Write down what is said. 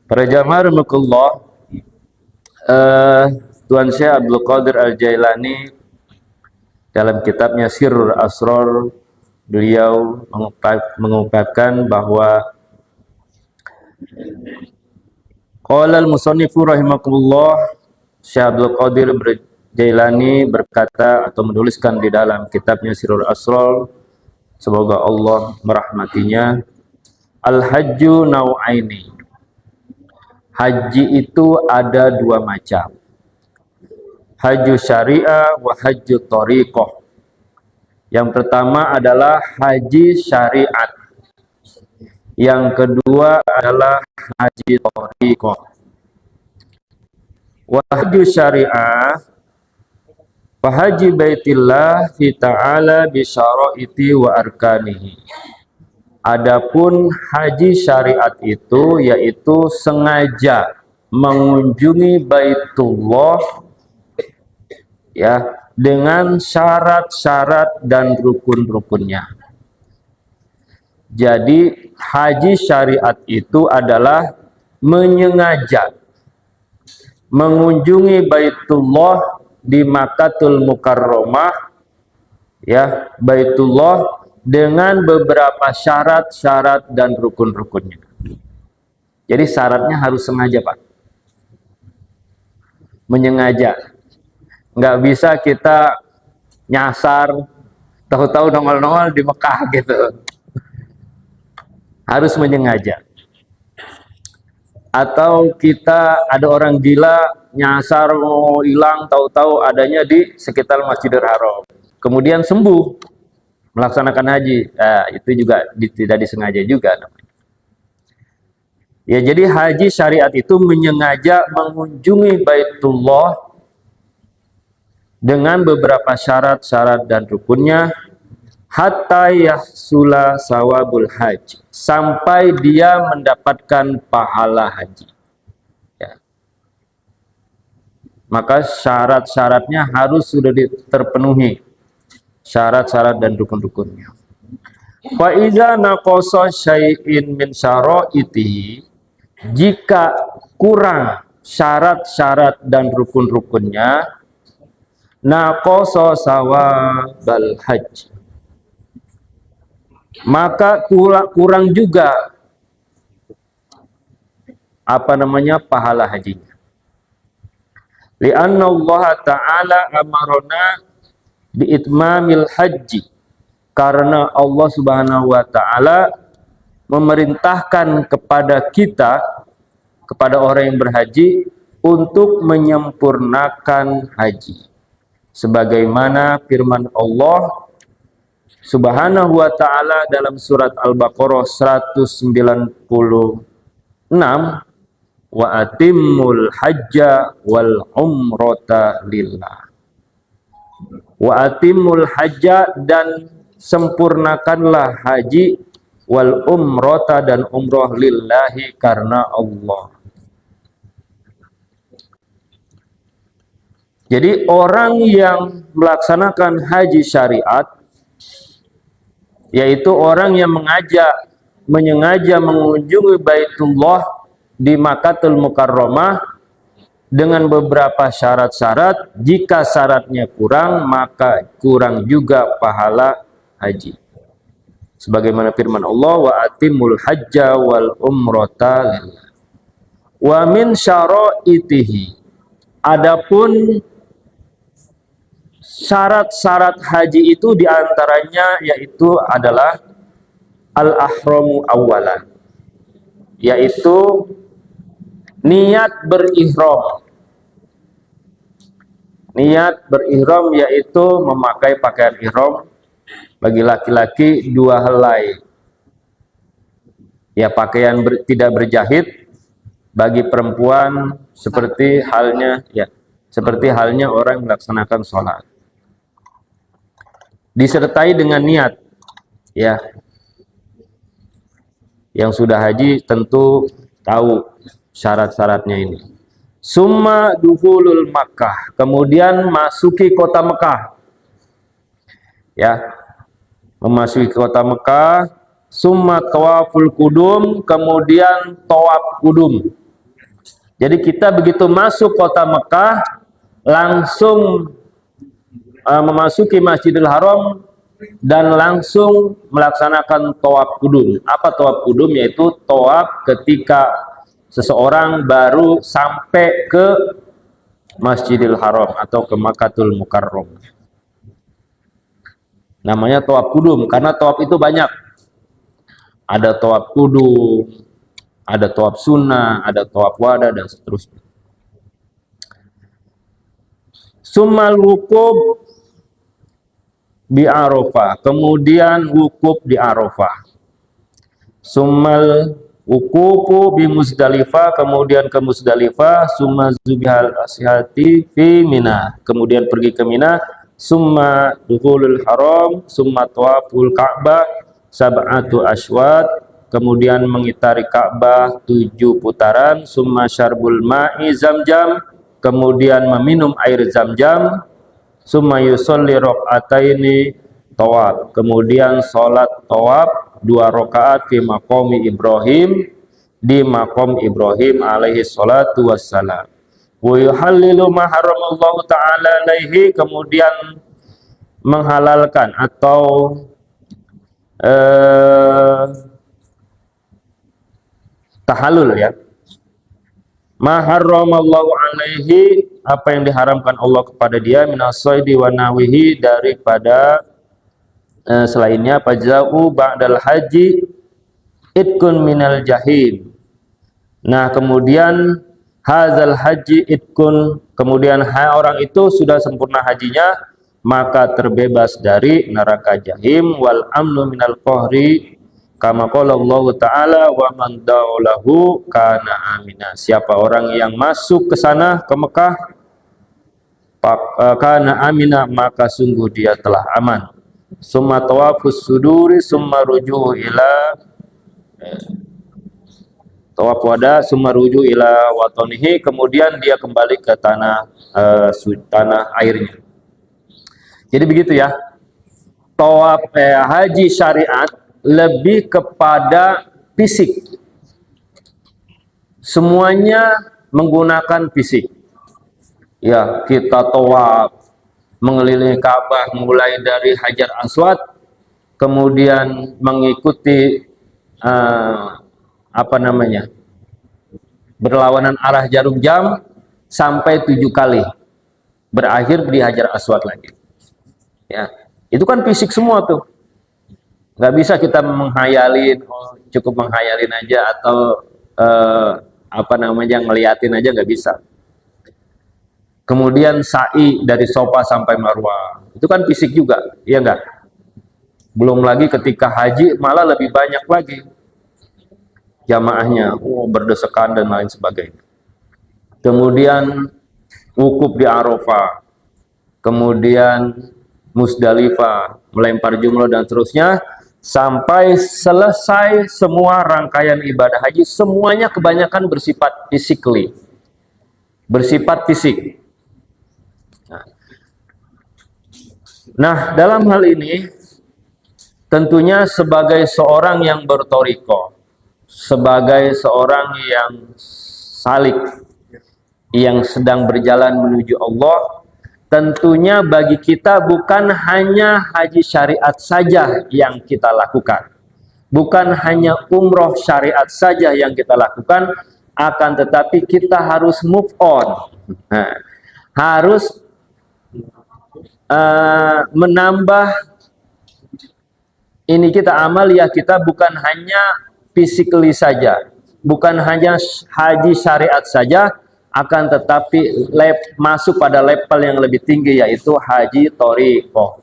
Para jamaah rahimakumullah, Tuan Syekh Abdul Qadir Al-Jailani dalam kitabnya Sirrul Asrar, beliau mengungkapkan bahwa qala al-musannifu rahimakumullah, Syekh Abdul Qadir Jailani berkata atau menuliskan di dalam kitabnya Sirrul Asrar, semoga Allah merahmatinya, al-hajju nau'aini. Haji itu ada dua macam. Haji syariah wa haji thariqah. Yang pertama adalah haji syariat. Yang kedua adalah haji thariqah. Wa haji syariah fa haji baitillah fi ta'ala bi syaraiti wa arkanihi. Adapun haji syariat itu yaitu sengaja mengunjungi Baitullah ya dengan syarat-syarat dan rukun-rukunnya. Jadi haji syariat itu adalah menyengaja mengunjungi Baitullah di Makkatul Mukarramah ya, Baitullah dengan beberapa syarat-syarat dan rukun-rukunnya. Jadi syaratnya harus sengaja, Pak. Menyengaja. Nggak bisa kita nyasar, tahu-tahu nongol-nongol di Mekah gitu. Harus menyengaja. Atau kita ada orang gila nyasar mau hilang, tahu-tahu adanya di sekitar Masjidil Haram. Kemudian sembuh, melaksanakan haji, itu juga tidak disengaja juga. Ya, jadi haji syariat itu menyengaja mengunjungi Baitullah dengan beberapa syarat-syarat dan rukunnya, hatta yahsula sawabul haji, sampai dia mendapatkan pahala haji. Ya. Maka syarat-syaratnya harus sudah terpenuhi. Syarat-syarat dan rukun-rukunnya. Fa iza naqasa syai'in min syara'itihi, jika kurang syarat-syarat dan rukun-rukunnya, naqasa sawabal haji, maka kurang juga pahala hajinya. Li'anna Allah Ta'ala amarona biitmamil haji, karena Allah Subhanahu wa Ta'ala memerintahkan kepada kita, kepada orang yang berhaji, untuk menyempurnakan haji, sebagaimana firman Allah Subhanahu wa Ta'ala dalam surat Al-Baqarah 196, wa atimmul hajja wal umrata lillah. Wa atimul hajja, dan sempurnakanlah haji, wal umrata, dan umroh, lillahi, karena Allah. Jadi orang yang melaksanakan haji syariat, yaitu orang yang menyengaja mengunjungi Baitullah di Makkatul Mukarramah dengan beberapa syarat-syarat, jika syaratnya kurang, maka kurang juga pahala haji. Sebagaimana firman Allah, wa atimul hajja wal umrata lillah. Wa min syara'itihi, adapun syarat-syarat haji itu diantaranya yaitu adalah al-ahramu awalan, yaitu niat berihram. Niat berihram yaitu memakai pakaian ihram. Bagi laki-laki dua helai, ya, pakaian tidak berjahit. Bagi perempuan seperti halnya orang melaksanakan sholat, disertai dengan niat, ya. Yang sudah haji tentu tahu syarat-syaratnya ini. Summa dukhulul Makkah, kemudian masuki kota Mekah. Ya, memasuki kota Mekah, summa tawaful kudum, kemudian tawaf kudum. Jadi kita begitu masuk kota Mekah langsung memasuki Masjidil Haram dan langsung melaksanakan tawaf kudum. Apa tawaf kudum? Yaitu tawaf ketika seseorang baru sampai ke Masjidil Haram atau ke Makkatul Mukarram. Namanya tawaf kudum karena tawaf itu banyak. Ada tawaf kudum, ada tawaf sunnah, ada tawaf wada, dan seterusnya. Summal wukuf di Arafah, kemudian wukuf di Arafah. Summal wukufu bi Muzdalifah, kemudian ke Muzdalifah. Summa zubihal asihati fi Mina, kemudian pergi ke Mina. Summa dukhulul haram, summa tawaful Ka'bah sab'atu aswad, kemudian mengitari Ka'bah 7 putaran. Summa syarbul ma'i zamjam, kemudian meminum air zam-zam. Summa yusolli rok'ataini tawaf, kemudian sholat tawaf 2 rakaat fi maqami Ibrahim, di maqam Ibrahim alaihi salatu wassalam. Wa yuhallilu ma haramallahu ta'ala alaihi, kemudian menghalalkan atau tahallul ya, ma haramallahu alaihi, apa yang diharamkan Allah kepada dia, minasaidi wa nawihi, daripada selainnya. Fajza'u ba'dal haji itkun minal jahim. Nah, kemudian hazal haji itkun, kemudian orang itu sudah sempurna hajinya, maka terbebas dari neraka jahim. Wal amnu minal qahri, kama qala Allah Ta'ala, wa man daulahu kana amina. Siapa orang yang masuk ke sana, ke Mekah, kana amina, maka sungguh dia telah aman. Summa tawafus suduri, summa ruju'u ila tawaf wada, summa ruju'u ila watonihi, kemudian dia kembali ke tanah airnya. Jadi begitu ya. Tawaf haji syariat lebih kepada fisik. Semuanya menggunakan fisik. Ya, kita tawaf mengelilingi Ka'bah mulai dari Hajar Aswad, kemudian mengikuti berlawanan arah jarum jam sampai 7 kali, berakhir di Hajar Aswad lagi. Ya, itu kan fisik semua tuh. Nggak bisa kita menghayalin, cukup menghayalin aja atau ngeliatin aja, nggak bisa. Kemudian sa'i dari Sofa sampai Marwah, itu kan fisik juga, iya enggak? Belum lagi ketika haji malah lebih banyak lagi jamaahnya, berdesakan dan lain sebagainya. Kemudian wukuf di Arafah, kemudian Muzdalifah, melempar jumroh dan seterusnya, sampai selesai semua rangkaian ibadah haji. Semuanya kebanyakan bersifat physically, bersifat fisik. Nah, dalam hal ini tentunya sebagai seorang yang bertoriko, sebagai seorang yang salik, yang sedang berjalan menuju Allah, tentunya bagi kita bukan hanya haji syariat saja yang kita lakukan, bukan hanya umroh syariat saja yang kita lakukan, akan tetapi kita harus move on. Nah, harus menambah ini kita amaliyah kita, bukan hanya physically saja, bukan hanya haji syariat saja, akan tetapi masuk pada level yang lebih tinggi, yaitu haji thoriqoh.